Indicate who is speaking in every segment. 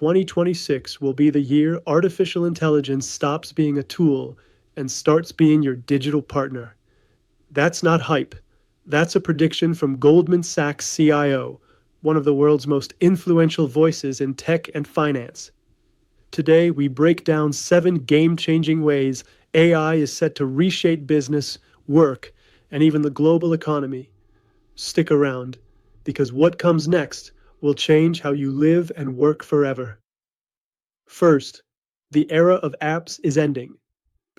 Speaker 1: 2026 will be the year artificial intelligence stops being a tool and starts being your digital partner. That's not hype. That's a prediction from Goldman Sachs CIO, one of the world's most influential voices in tech and finance. Today, we break down 7 game-changing ways AI is set to reshape business, work, and even the global economy. Stick around, because what comes next will change how you live and work forever. First, the era of apps is ending.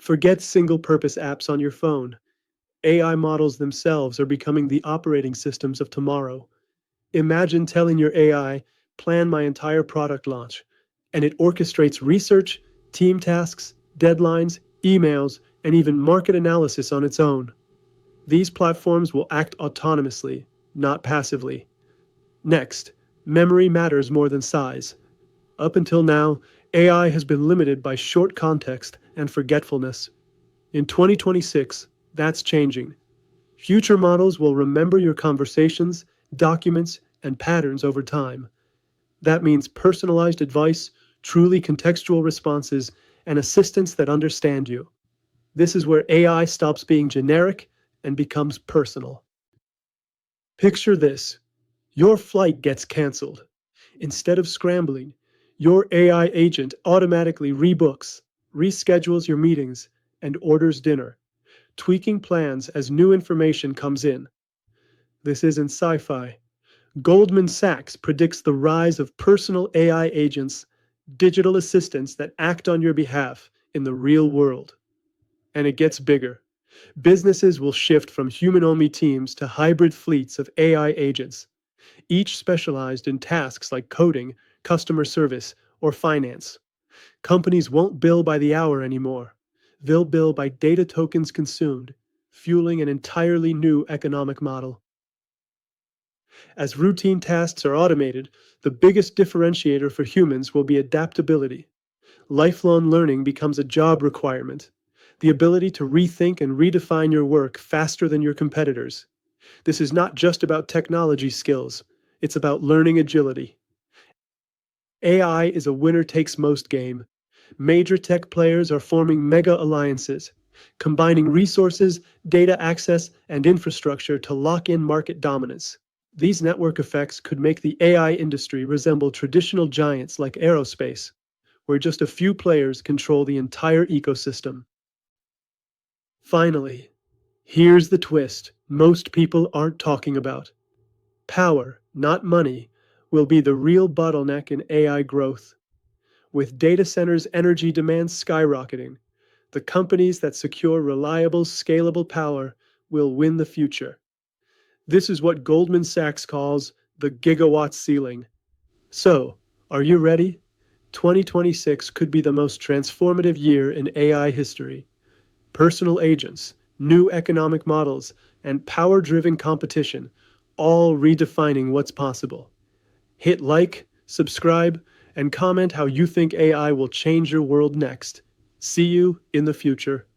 Speaker 1: Forget single-purpose apps on your phone. AI models themselves are becoming the operating systems of tomorrow. Imagine telling your AI, plan my entire product launch, and it orchestrates research, team tasks, deadlines, emails, and even market analysis on its own. These platforms will act autonomously, not passively. Next, memory matters more than size. Up until now, AI has been limited by short context and forgetfulness. In 2026, that's changing. Future models will remember your conversations, documents, and patterns over time. That means personalized advice, truly contextual responses, and assistants that understand you. This is where AI stops being generic and becomes personal. Picture this. Your flight gets canceled. Instead of scrambling, your AI agent automatically rebooks, reschedules your meetings, and orders dinner, tweaking plans as new information comes in. This isn't sci-fi. Goldman Sachs predicts the rise of personal AI agents, digital assistants that act on your behalf in the real world. And it gets bigger. Businesses will shift from human-only teams to hybrid fleets of AI agents, each specialized in tasks like coding, customer service, or finance. Companies won't bill by the hour anymore. They'll bill by data tokens consumed, fueling an entirely new economic model. As routine tasks are automated, the biggest differentiator for humans will be adaptability. Lifelong learning becomes a job requirement, the ability to rethink and redefine your work faster than your competitors. This is not just about technology skills, it's about learning agility. AI is a winner-takes-most game. Major tech players are forming mega alliances, combining resources, data access, and infrastructure to lock in market dominance. These network effects could make the AI industry resemble traditional giants like aerospace, where just a few players control the entire ecosystem. Finally, here's the twist most people aren't talking about. Power, not money, will be the real bottleneck in AI growth. With data centers' energy demands skyrocketing, the companies that secure reliable, scalable power will win the future. This is what Goldman Sachs calls the gigawatt ceiling. So, are you ready? 2026 could be the most transformative year in AI history. Personal agents, new economic models, and power-driven competition, all redefining what's possible. Hit like, subscribe, and comment how you think AI will change your world next. See you in the future.